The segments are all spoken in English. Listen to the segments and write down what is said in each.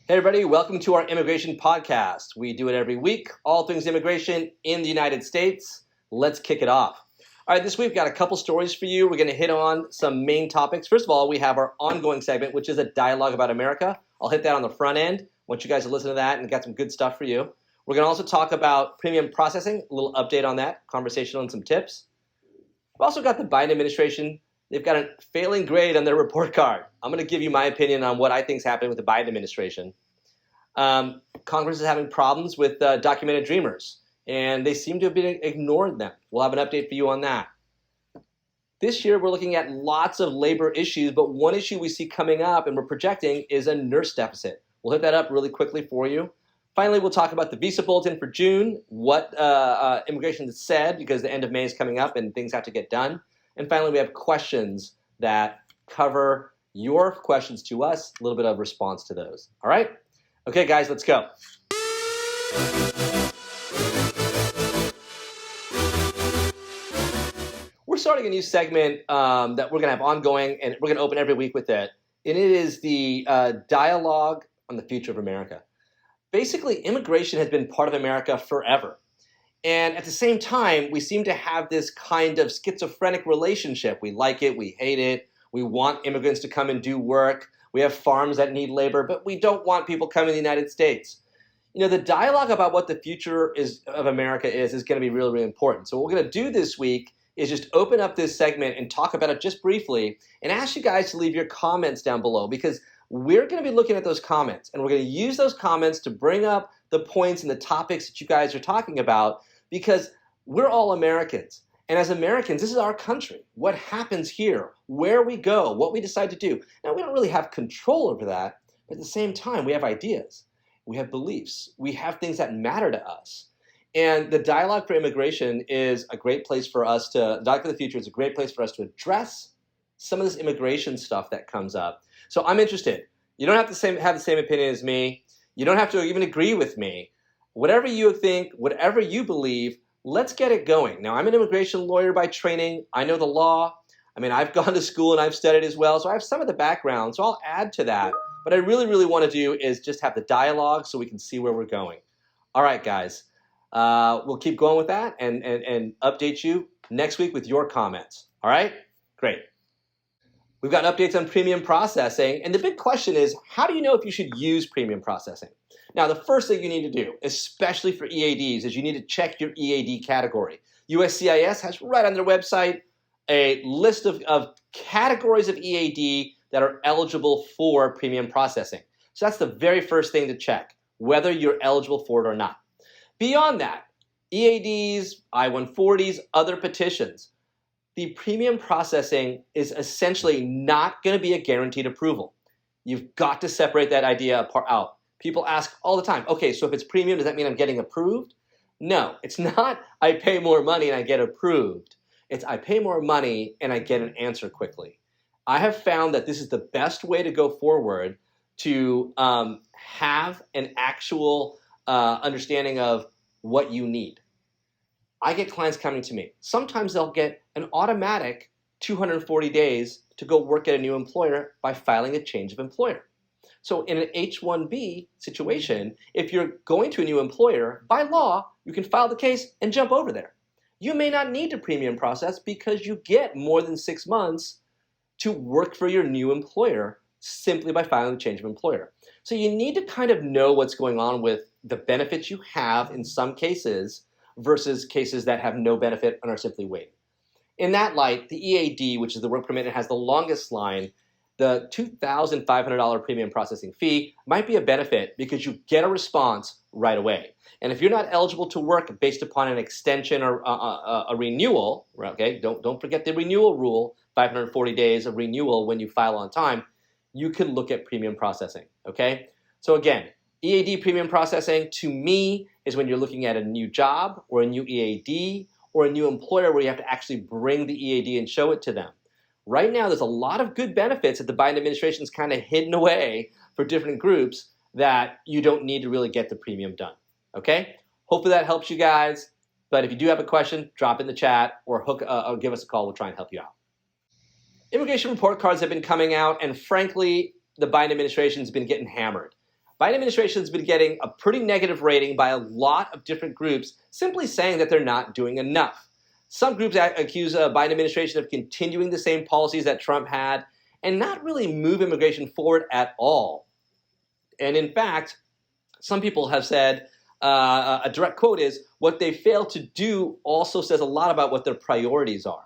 Hey everybody, welcome to our immigration podcast. We do it every week, all things immigration in the United States. Let's kick it off. All right, this week we've got a couple stories for you. We're going to hit on some main topics. First of all, we have our ongoing segment, which is a dialogue about America. I'll hit that on the front end. I want you guys to listen to that and got some good stuff for you. We're going to also talk about premium processing, a little update on that, conversation on some tips. We've also got the Biden administration. They've got a failing grade on their report card. I'm going to give you my opinion on what I think is happening with the Biden administration. Congress is having problems with documented dreamers, and they seem to have been ignoring them. We'll have an update for you on that. This year, we're looking at lots of labor issues, but one issue we see coming up and we're projecting is a nurse deficit. We'll hit that up really quickly for you. Finally, we'll talk about the visa bulletin for June, what immigration has said, because the end of May is coming up and things have to get done. And finally, we have questions that cover your questions to us, a little bit of response to those. All right? Okay, guys, let's go. We're starting a new segment that we're going to have ongoing, and we're going to open every week with it. And it is the dialogue on the future of America. Basically, immigration has been part of America forever. And at the same time, we seem to have this kind of schizophrenic relationship. We like it, we hate it, we want immigrants to come and do work. We have farms that need labor, but we don't want people coming to the United States. You know, the dialogue about what the future of America is going to be really, really important. So what we're going to do this week is just open up this segment and talk about it just briefly and ask you guys to leave your comments down below, because we're going to be looking at those comments and we're going to use those comments to bring up the points and the topics that you guys are talking about, because we're all Americans. And as Americans, this is our country. What happens here, where we go, what we decide to do. Now, we don't really have control over that, but at the same time, we have ideas, we have beliefs, we have things that matter to us. And the dialogue for immigration is a great place for us to, dialogue for the future is a great place for us to address some of this immigration stuff that comes up. So I'm interested. You don't have to have the same opinion as me. You don't have to even agree with me. Whatever you think, whatever you believe, let's get it going. Now, I'm an immigration lawyer by training. I know the law. I mean, I've gone to school and I've studied as well, so I have some of the background, so I'll add to that. What I really, really want to do is just have the dialogue so we can see where we're going. All right, guys. We'll keep going with that and update you next week with your comments. All right? Great. We've got updates on premium processing, and the big question is, how do you know if you should use premium processing? Now, the first thing you need to do, especially for EADs, is you need to check your EAD category. USCIS has right on their website a list of categories of EAD that are eligible for premium processing. So that's the very first thing to check, whether you're eligible for it or not. Beyond that, EADs, I-140s, other petitions, the premium processing is essentially not going to be a guaranteed approval. You've got to separate that idea out. People ask all the time, okay, so if it's premium, does that mean I'm getting approved? No, it's not I pay more money and I get approved. It's I pay more money and I get an answer quickly. I have found that this is the best way to go forward to have an actual understanding of what you need. I get clients coming to me. Sometimes they'll get an automatic 240 days to go work at a new employer by filing a change of employer. So in an H-1B situation, if you're going to a new employer, by law, you can file the case and jump over there. You may not need to premium process because you get more than 6 months to work for your new employer simply by filing the change of employer. So you need to kind of know what's going on with the benefits you have in some cases versus cases that have no benefit and are simply waiting. In that light, the EAD, which is the work permit, it has the longest line. The $2,500 premium processing fee might be a benefit because you get a response right away. And if you're not eligible to work based upon an extension or a renewal, okay, don't forget the renewal rule, 540 days of renewal when you file on time, you can look at premium processing, okay? So again, EAD premium processing to me is when you're looking at a new job or a new EAD or a new employer where you have to actually bring the EAD and show it to them. Right now, there's a lot of good benefits that the Biden administration is kind of hidden away for different groups that you don't need to really get the premium done, okay? Hopefully that helps you guys, but if you do have a question, drop in the chat or give us a call. We'll try and help you out. Immigration report cards have been coming out, and frankly, the Biden administration has been getting hammered. Biden administration has been getting a pretty negative rating by a lot of different groups, simply saying that they're not doing enough. Some groups accuse the Biden administration of continuing the same policies that Trump had and not really move immigration forward at all. And in fact, some people have said, a direct quote is, what they fail to do also says a lot about what their priorities are.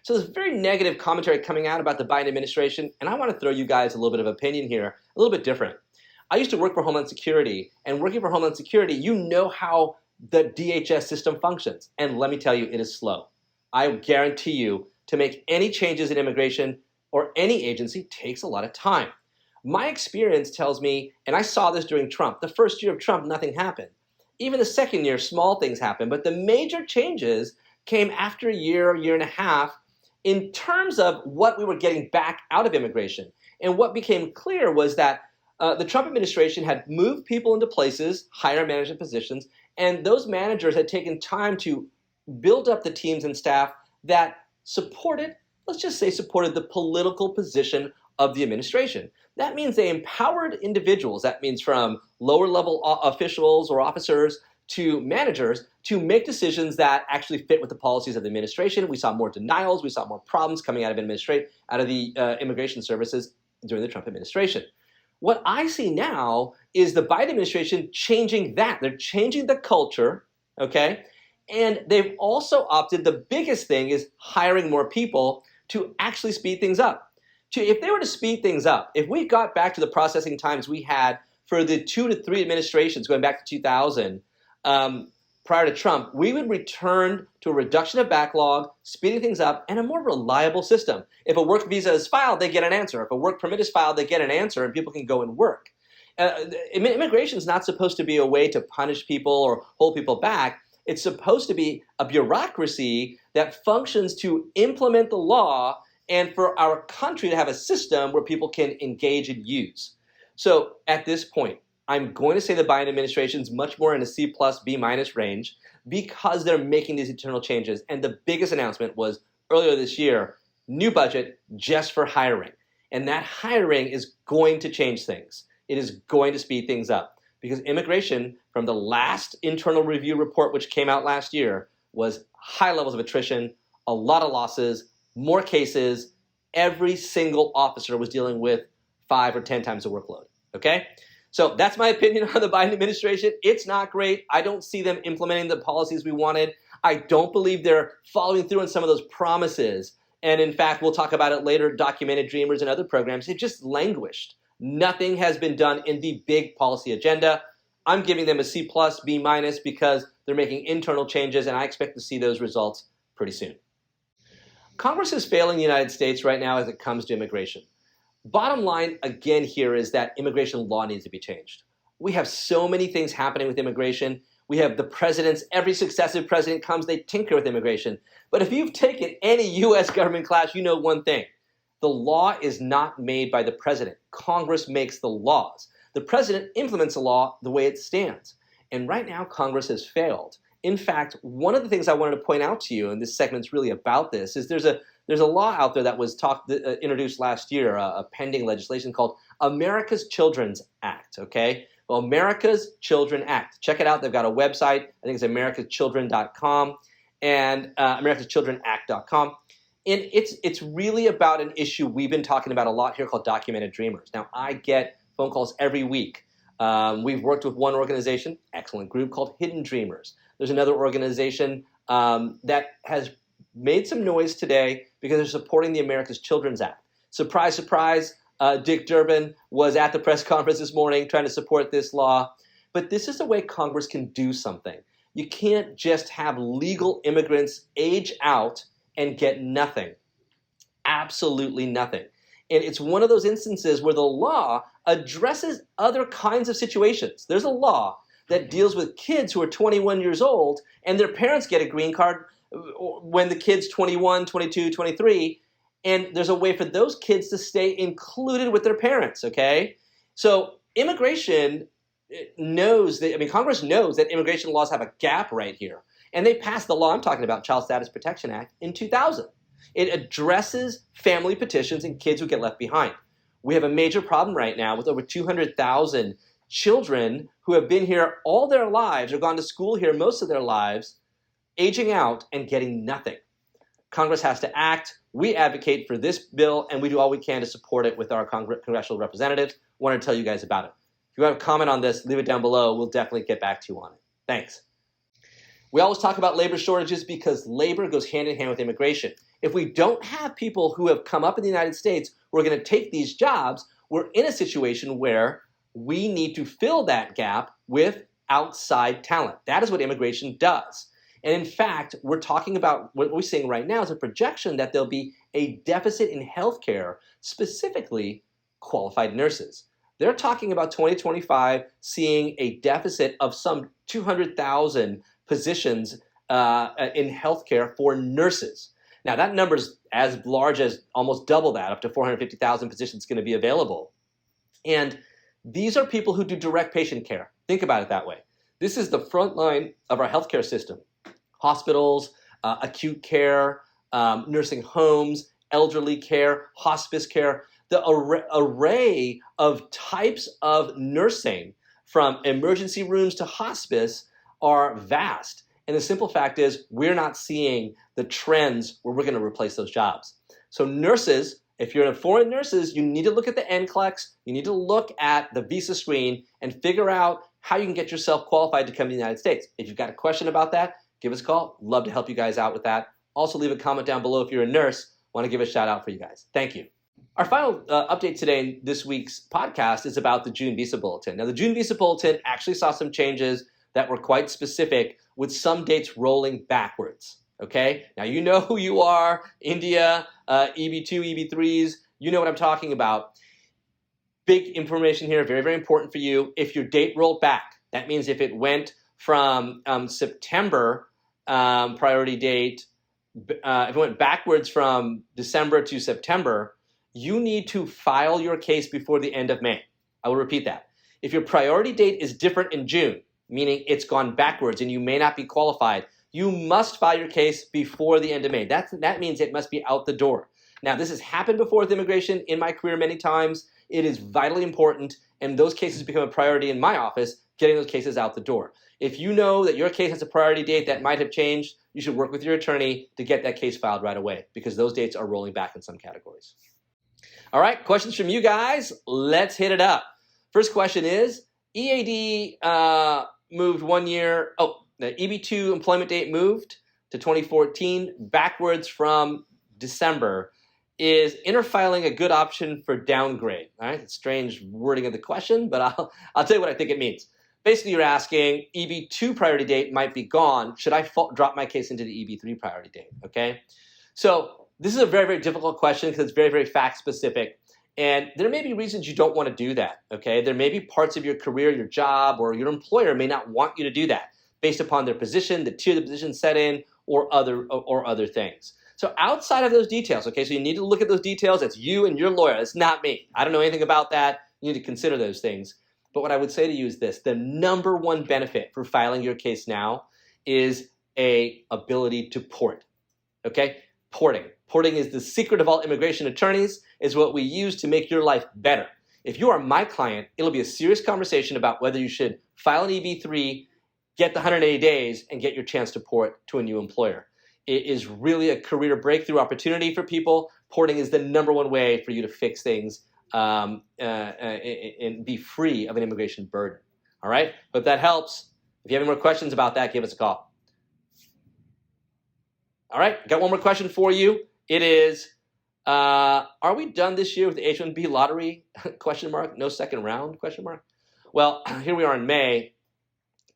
So there's very negative commentary coming out about the Biden administration, and I want to throw you guys a little bit of opinion here, a little bit different. I used to work for Homeland Security, and working for Homeland Security, you know how the DHS system functions. And let me tell you, it is slow. I guarantee you, to make any changes in immigration or any agency takes a lot of time. My experience tells me, and I saw this during Trump, the first year of Trump, nothing happened. Even the second year, small things happened, but the major changes came after a year and a half in terms of what we were getting back out of immigration. And what became clear was that the Trump administration had moved people into places, higher management positions, and those managers had taken time to build up the teams and staff that supported, let's just say supported the political position of the administration. That means they empowered individuals, that means from lower level officials or officers to managers, to make decisions that actually fit with the policies of the administration. We saw more denials, we saw more problems coming out of the immigration services during the Trump administration. What I see now is the Biden administration changing that. They're changing the culture, okay? And they've also opted, the biggest thing is hiring more people to actually speed things up. If they were to speed things up, if we got back to the processing times we had for the 2 to 3 administrations going back to 2000, prior to Trump, we would return to a reduction of backlog, speeding things up, and a more reliable system. If a work visa is filed, they get an answer. If a work permit is filed, they get an answer, and people can go and work. Immigration is not supposed to be a way to punish people or hold people back. It's supposed to be a bureaucracy that functions to implement the law and for our country to have a system where people can engage and use. So at this point, I'm going to say the Biden administration is much more in a C+, B- range because they're making these internal changes. And the biggest announcement was earlier this year, new budget just for hiring. And that hiring is going to change things. It is going to speed things up because immigration, from the last internal review report, which came out last year, was high levels of attrition, a lot of losses, more cases. Every single officer was dealing with 5 or 10 times the workload, okay? So that's my opinion on the Biden administration. It's not great. I don't see them implementing the policies we wanted. I don't believe they're following through on some of those promises. And in fact, we'll talk about it later, documented dreamers and other programs. They've just languished. Nothing has been done in the big policy agenda. I'm giving them a C+, B- because they're making internal changes, and I expect to see those results pretty soon. Congress is failing the United States right now as it comes to immigration. Bottom line, again, here is that immigration law needs to be changed. We have so many things happening with immigration. We have the presidents, every successive president comes, they tinker with immigration. But if you've taken any U.S. government class, you know one thing. The law is not made by the president. Congress makes the laws. The president implements the law the way it stands. And right now, Congress has failed. In fact, one of the things I wanted to point out to you, and this segment's really about this, is there's a law out there that was introduced last year, a pending legislation called America's Children's Act, okay? Well, America's Children Act. Check it out. They've got a website. I think it's americaschildren.com and americaschildrenact.com. And it's really about an issue we've been talking about a lot here called documented dreamers. Now, I get phone calls every week. We've worked with one organization, excellent group, called Hidden Dreamers. There's another organization that has made some noise today because they're supporting the America's Children's Act. Surprise, surprise, Dick Durbin was at the press conference this morning trying to support this law. But this is a way Congress can do something. You can't just have legal immigrants age out and get nothing. Absolutely nothing. And it's one of those instances where the law addresses other kinds of situations. There's a law that deals with kids who are 21 years old and their parents get a green card when the kid's 21, 22, 23, and there's a way for those kids to stay included with their parents, okay? So immigration knows that, Congress knows that immigration laws have a gap right here. And they passed the law I'm talking about, Child Status Protection Act, in 2000. It addresses family petitions and kids who get left behind. We have a major problem right now with over 200,000 children who have been here all their lives or gone to school here most of their lives, aging out and getting nothing. Congress has to act. We advocate for this bill, and we do all we can to support it with our congressional representatives. Wanted to tell you guys about it. If you have a comment on this, leave it down below. We'll definitely get back to you on it. Thanks. We always talk about labor shortages because labor goes hand in hand with immigration. If we don't have people who have come up in the United States who are going to take these jobs, we're in a situation where we need to fill that gap with outside talent. That is what immigration does. And in fact, we're talking about what we're seeing right now is a projection that there'll be a deficit in healthcare, specifically qualified nurses. They're talking about 2025 seeing a deficit of some 200,000 positions in healthcare for nurses. Now, that number's as large as almost double that, up to 450,000 positions going to be available. And these are people who do direct patient care. Think about it that way. This is the front line of our healthcare system. Hospitals, acute care, nursing homes, elderly care, hospice care, the array of types of nursing from emergency rooms to hospice are vast. And the simple fact is we're not seeing the trends where we're going to replace those jobs. So nurses, if you're in foreign nurses, you need to look at the NCLEX, you need to look at the visa screen and figure out how you can get yourself qualified to come to the United States. If you've got a question about that, give us a call. Love to help you guys out with that. Also leave a comment down below if you're a nurse. Want to give a shout out for you guys. Thank you. Our final update today in this week's podcast is about the June Visa Bulletin. Now, the June Visa Bulletin actually saw some changes that were quite specific with some dates rolling backwards, okay? Now, you know who you are, India, EB2, EB3s, you know what I'm talking about. Big information here, very, very important for you. If your date rolled back, that means if it went from September priority date, if it went backwards from December to September, you need to file your case before the end of May. I will repeat that. If your priority date is different in June, meaning it's gone backwards and you may not be qualified, you must file your case before the end of May. That means it must be out the door. Now, this has happened before with immigration in my career many times. It is vitally important, and those cases become a priority in my office, getting those cases out the door. If you know that your case has a priority date that might have changed, you should work with your attorney to get that case filed right away because those dates are rolling back in some categories. All right, questions from you guys. Let's hit it up. First question is, EAD moved 1 year. Oh, the EB2 employment date moved to 2014 backwards from December. Is interfiling a good option for downgrade? All right, it's strange wording of the question, but I'll tell you what I think it means. Basically, you're asking EB2 priority date might be gone. Should I drop my case into the EB3 priority date? Okay, so this is a very, very difficult question because it's very, very fact specific. And there may be reasons you don't want to do that, okay? There may be parts of your career, your job, or your employer may not want you to do that based upon their position, the tier the position set in, or other things. So outside of those details, okay, so you need to look at those details. That's you and your lawyer. It's not me. I don't know anything about that. You need to consider those things. But what I would say to you is this. The number one benefit for filing your case now is a ability to port, okay? Porting. Porting is the secret of all immigration attorneys, is what we use to make your life better. If you are my client, it'll be a serious conversation about whether you should file an EB3, get the 180 days, and get your chance to port to a new employer. It is really a career breakthrough opportunity for people. Porting is the number one way for you to fix things and be free of an immigration burden. All right? Hope that helps. If you have any more questions about that, give us a call. All right, got one more question for you. It is, are we done this year with the H-1B lottery? Question mark. No second round? Question mark. Well, here we are in May,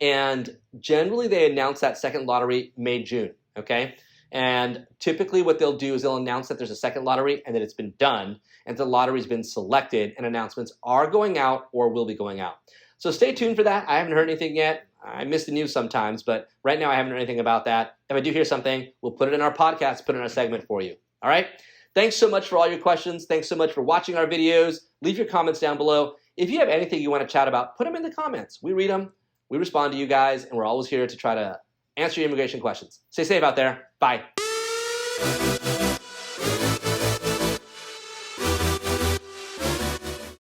and generally they announce that second lottery May, June, okay? And typically what they'll do is they'll announce that there's a second lottery and that it's been done, and the lottery's been selected, and announcements are going out or will be going out. So stay tuned for that. I haven't heard anything yet. I miss the news sometimes, but right now I haven't heard anything about that. If I do hear something, we'll put it in our podcast, put it in our segment for you. All right? Thanks so much for all your questions. Thanks so much for watching our videos. Leave your comments down below. If you have anything you want to chat about, put them in the comments. We read them. We respond to you guys, and we're always here to try to answer your immigration questions. Stay safe out there. Bye.